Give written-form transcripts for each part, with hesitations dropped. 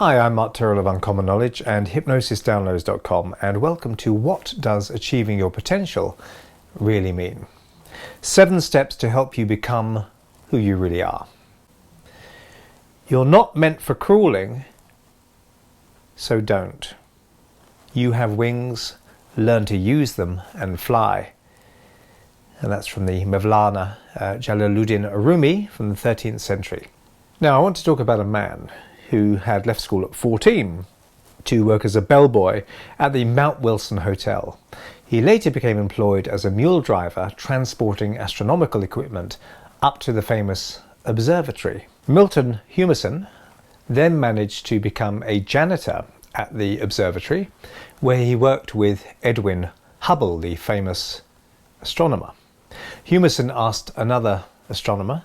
Hi, I'm Mark Tyrrell of Uncommon Knowledge and hypnosisdownloads.com, and welcome to What Does Achieving Your Potential Really Mean? 7 steps to help you become who you really are. You're not meant for crawling, so don't. You have wings, learn to use them and fly. And that's from the Mevlana Jalaluddin Rumi from the 13th century. Now I want to talk about a man who had left school at 14 to work as a bellboy at the Mount Wilson Hotel. He later became employed as a mule driver transporting astronomical equipment up to the famous observatory. Milton Humason then managed to become a janitor at the observatory, where he worked with Edwin Hubble, the famous astronomer. Humerson asked another astronomer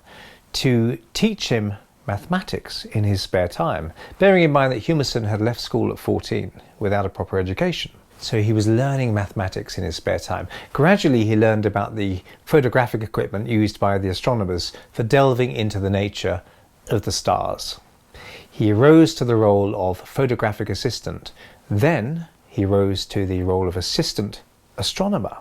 to teach him mathematics in his spare time, bearing in mind that Humason had left school at 14 without a proper education. So he was learning mathematics in his spare time. Gradually he learned about the photographic equipment used by the astronomers for delving into the nature of the stars. He rose to the role of photographic assistant. Then he rose to the role of assistant astronomer.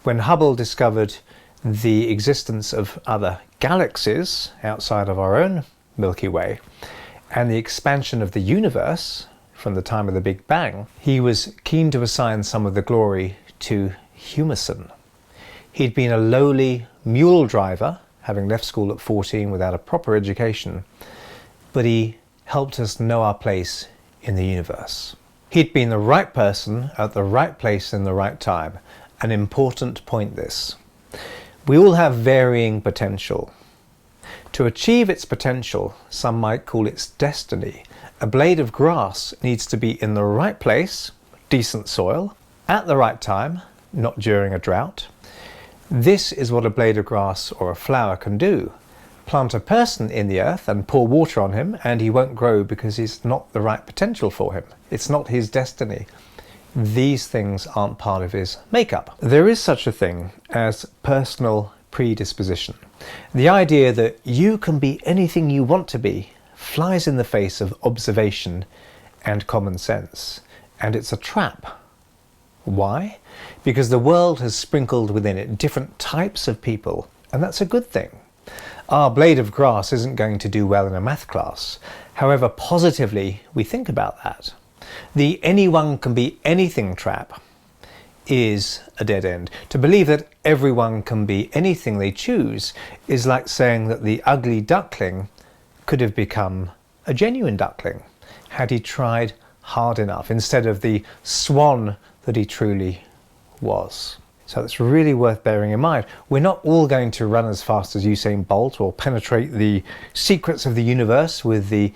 When Hubble discovered the existence of other galaxies outside of our own Milky Way and the expansion of the universe from the time of the Big Bang, he was keen to assign some of the glory to Humason. He'd been a lowly mule driver, having left school at 14 without a proper education, but he helped us know our place in the universe. He'd been the right person at the right place in the right time. An important point this. We all have varying potential. To achieve its potential, some might call its destiny, a blade of grass needs to be in the right place, decent soil, at the right time, not during a drought. This is what a blade of grass or a flower can do. Plant a person in the earth and pour water on him and he won't grow because he's not the right potential for him. It's not his destiny. These things aren't part of his makeup. There is such a thing as personal predisposition. The idea that you can be anything you want to be flies in the face of observation and common sense. And it's a trap. Why? Because the world has sprinkled within it different types of people, and that's a good thing. Our blade of grass isn't going to do well in a math class, however positively we think about that. The anyone can be anything trap is a dead end. To believe that everyone can be anything they choose is like saying that the ugly duckling could have become a genuine duckling had he tried hard enough instead of the swan that he truly was. So it's really worth bearing in mind. We're not all going to run as fast as Usain Bolt or penetrate the secrets of the universe with the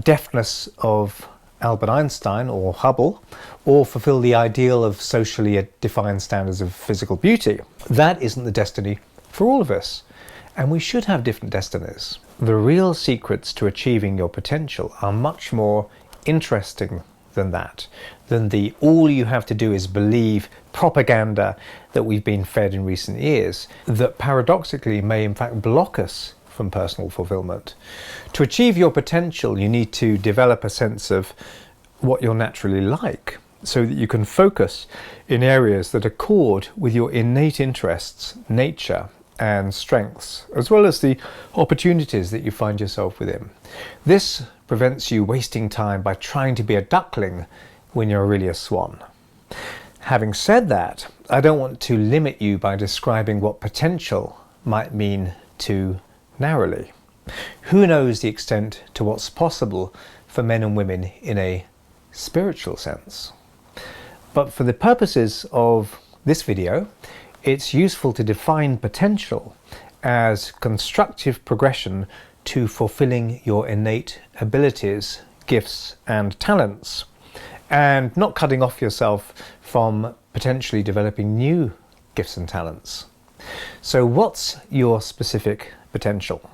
deftness of Albert Einstein or Hubble, or fulfill the ideal of socially defined standards of physical beauty. That isn't the destiny for all of us, and we should have different destinies. The real secrets to achieving your potential are much more interesting than that, than the all you have to do is believe propaganda that we've been fed in recent years, that paradoxically may in fact block us from personal fulfillment. To achieve your potential, you need to develop a sense of what you're naturally like, so that you can focus in areas that accord with your innate interests, nature, and strengths, as well as the opportunities that you find yourself within. This prevents you wasting time by trying to be a duckling when you're really a swan. Having said that, I don't want to limit you by describing what potential might mean too narrowly. Who knows the extent to what's possible for men and women in a spiritual sense? But for the purposes of this video, it's useful to define potential as constructive progression to fulfilling your innate abilities, gifts, and talents, and not cutting off yourself from potentially developing new gifts and talents. So what's your specific potential?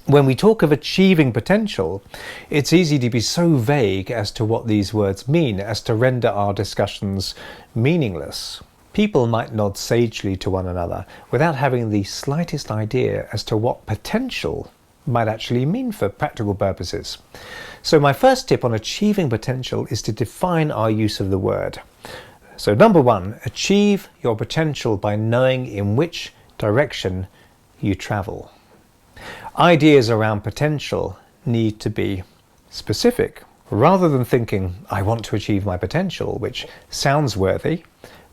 When we talk of achieving potential, it's easy to be so vague as to what these words mean as to render our discussions meaningless. People might nod sagely to one another without having the slightest idea as to what potential might actually mean for practical purposes. So my first tip on achieving potential is to define our use of the word. So number one, achieve your potential by knowing in which direction you travel. Ideas around potential need to be specific. Rather than thinking, I want to achieve my potential, which sounds worthy,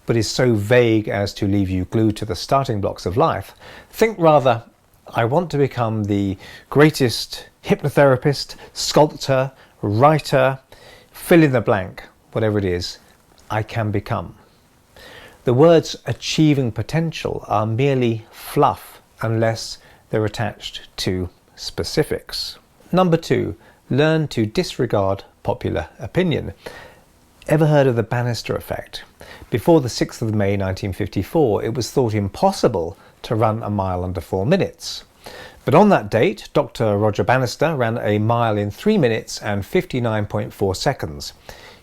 but is so vague as to leave you glued to the starting blocks of life, think rather, I want to become the greatest hypnotherapist, sculptor, writer, fill in the blank, whatever it is, I can become. The words achieving potential are merely fluff unless they're attached to specifics. Number two, learn to disregard popular opinion. Ever heard of the Bannister effect? Before the 6th of May 1954, it was thought impossible to run a mile under 4 minutes. But on that date, Dr. Roger Bannister ran a mile in 3 minutes and 59.4 seconds.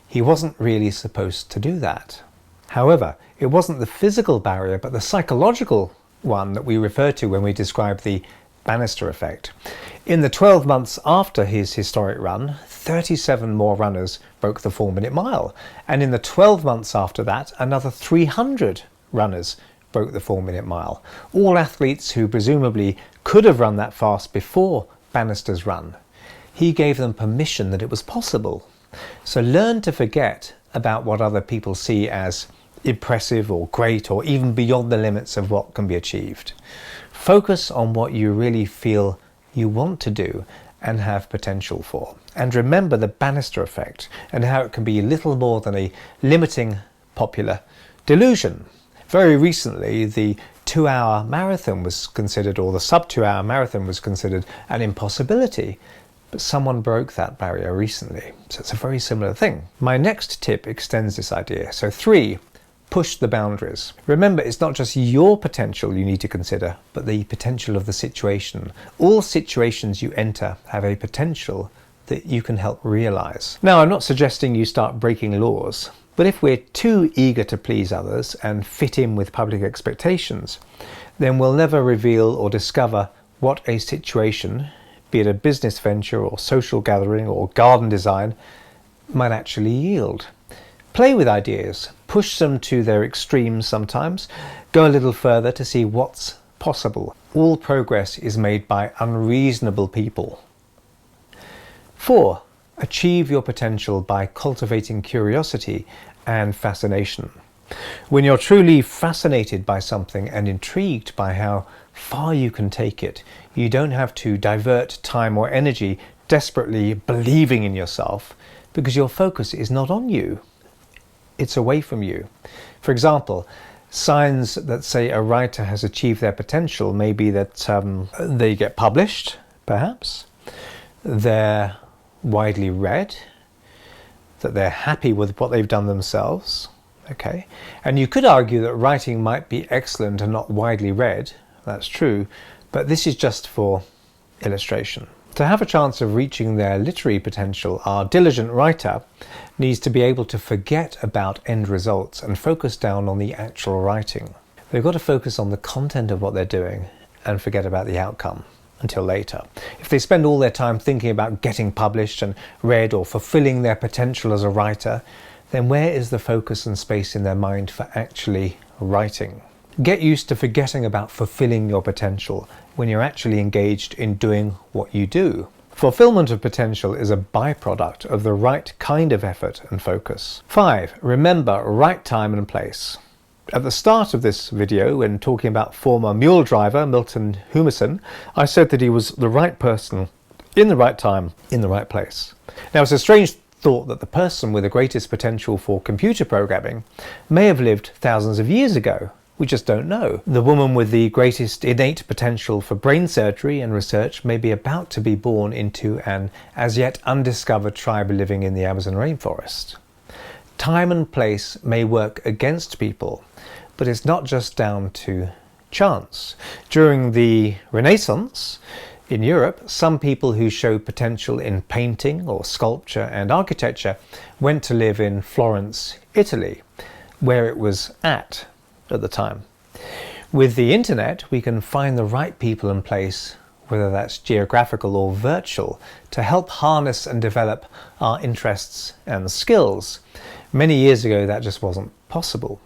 He wasn't really supposed to do that. However, it wasn't the physical barrier, but the psychological one that we refer to when we describe the Bannister effect. In the 12 months after his historic run, 37 more runners broke the 4-minute mile. And in the 12 months after that, another 300 runners broke the 4-minute mile. All athletes who presumably could have run that fast before Bannister's run. He gave them permission that it was possible. So learn to forget about what other people see as impressive or great or even beyond the limits of what can be achieved. Focus on what you really feel you want to do and have potential for. And remember the Bannister effect and how it can be little more than a limiting popular delusion. Very recently, the 2-hour marathon was considered, or the sub-2-hour marathon was considered an impossibility. But someone broke that barrier recently. So it's a very similar thing. My next tip extends this idea. So 3, push the boundaries. Remember, it's not just your potential you need to consider, but the potential of the situation. All situations you enter have a potential that you can help realize. Now, I'm not suggesting you start breaking laws, but if we're too eager to please others and fit in with public expectations, then we'll never reveal or discover what a situation, be it a business venture or social gathering or garden design, might actually yield. Play with ideas, push them to their extremes sometimes, go a little further to see what's possible. All progress is made by unreasonable people. 4, achieve your potential by cultivating curiosity and fascination. When you're truly fascinated by something and intrigued by how far you can take it, you don't have to divert time or energy desperately believing in yourself because your focus is not on you. It's away from you. For example, signs that say a writer has achieved their potential may be that they get published, perhaps, they're widely read, that they're happy with what they've done themselves, okay? And you could argue that writing might be excellent and not widely read, that's true, but this is just for illustration. To have a chance of reaching their literary potential, our diligent writer needs to be able to forget about end results and focus down on the actual writing. They've got to focus on the content of what they're doing and forget about the outcome until later. If they spend all their time thinking about getting published and read or fulfilling their potential as a writer, then where is the focus and space in their mind for actually writing? Get used to forgetting about fulfilling your potential when you're actually engaged in doing what you do. Fulfillment of potential is a byproduct of the right kind of effort and focus. 5, remember right time and place. At the start of this video, when talking about former mule driver Milton Humason, I said that he was the right person in the right time, in the right place. Now, it's a strange thought that the person with the greatest potential for computer programming may have lived thousands of years ago. We just don't know. The woman with the greatest innate potential for brain surgery and research may be about to be born into an as yet undiscovered tribe living in the Amazon rainforest. Time and place may work against people, but it's not just down to chance. During the Renaissance in Europe, some people who showed potential in painting or sculpture and architecture went to live in Florence, Italy, where it was at the time. With the internet, we can find the right people and place whether that's geographical or virtual, to help harness and develop our interests and skills. Many years ago, that just wasn't possible.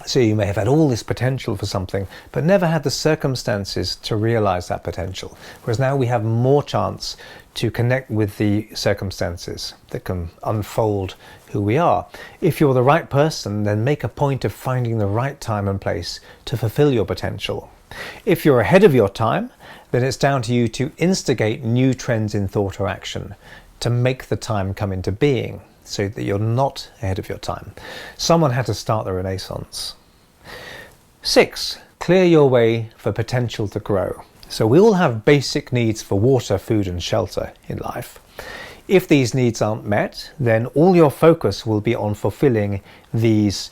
So you may have had all this potential for something, but never had the circumstances to realize that potential. Whereas now we have more chance to connect with the circumstances that can unfold who we are. If you're the right person, then make a point of finding the right time and place to fulfill your potential. If you're ahead of your time, then it's down to you to instigate new trends in thought or action, to make the time come into being, so that you're not ahead of your time. Someone had to start the Renaissance. 6. Clear your way for potential to grow. So we all have basic needs for water, food and shelter in life. If these needs aren't met, then all your focus will be on fulfilling these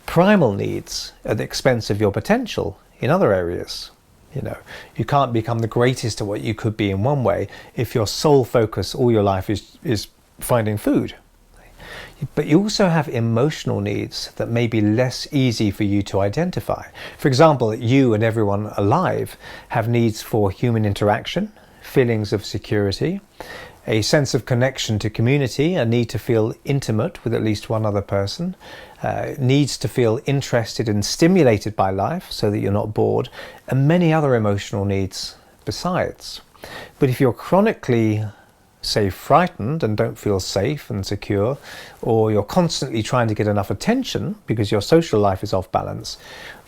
primal needs at the expense of your potential in other areas. You know, you can't become the greatest at what you could be in one way if your sole focus all your life is finding food. But you also have emotional needs that may be less easy for you to identify. For example, you and everyone alive have needs for human interaction, feelings of security, a sense of connection to community, a need to feel intimate with at least one other person, needs to feel interested and stimulated by life so that you're not bored, and many other emotional needs besides. But if you're chronically, say, frightened and don't feel safe and secure, or you're constantly trying to get enough attention because your social life is off balance,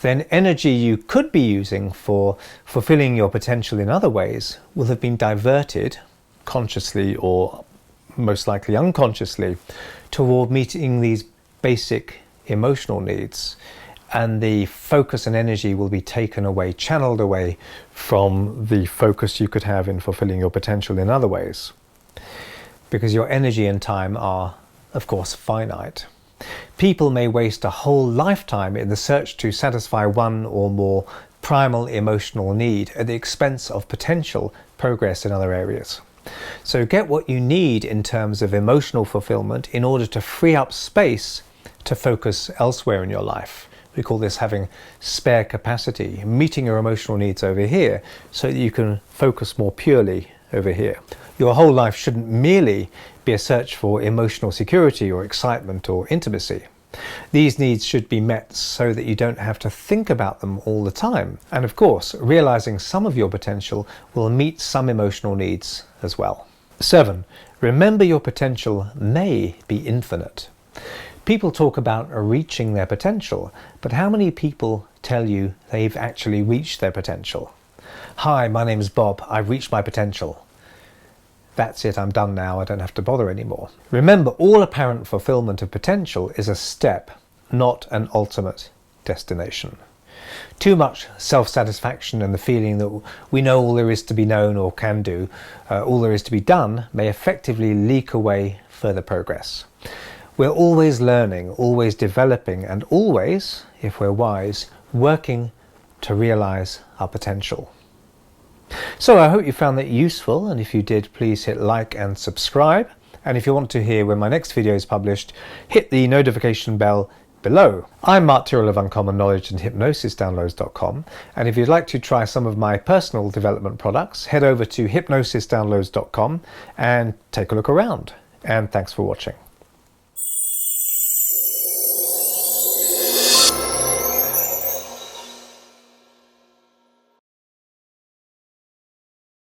then energy you could be using for fulfilling your potential in other ways will have been diverted, consciously or most likely unconsciously, toward meeting these basic emotional needs. And the focus and energy will be taken away, channeled away from the focus you could have in fulfilling your potential in other ways. Because your energy and time are, of course, finite. People may waste a whole lifetime in the search to satisfy one or more primal emotional need at the expense of potential progress in other areas. So get what you need in terms of emotional fulfillment in order to free up space to focus elsewhere in your life. We call this having spare capacity, meeting your emotional needs over here so that you can focus more purely over here. Your whole life shouldn't merely be a search for emotional security or excitement or intimacy. These needs should be met so that you don't have to think about them all the time. And of course, realizing some of your potential will meet some emotional needs as well. 7. Remember your potential may be infinite. People talk about reaching their potential, but how many people tell you they've actually reached their potential? Hi, my name is Bob. I've reached my potential. That's it, I'm done now, I don't have to bother anymore. Remember, all apparent fulfillment of potential is a step, not an ultimate destination. Too much self-satisfaction and the feeling that we know all there is to be known or can do, all there is to be done, may effectively leak away further progress. We're always learning, always developing, and always, if we're wise, working to realize our potential. So I hope you found that useful, and if you did, please hit like and subscribe. And if you want to hear when my next video is published, hit the notification bell below. I'm Mark Tyrrell of Uncommon Knowledge and hypnosisdownloads.com, and if you'd like to try some of my personal development products, head over to hypnosisdownloads.com and take a look around. And thanks for watching.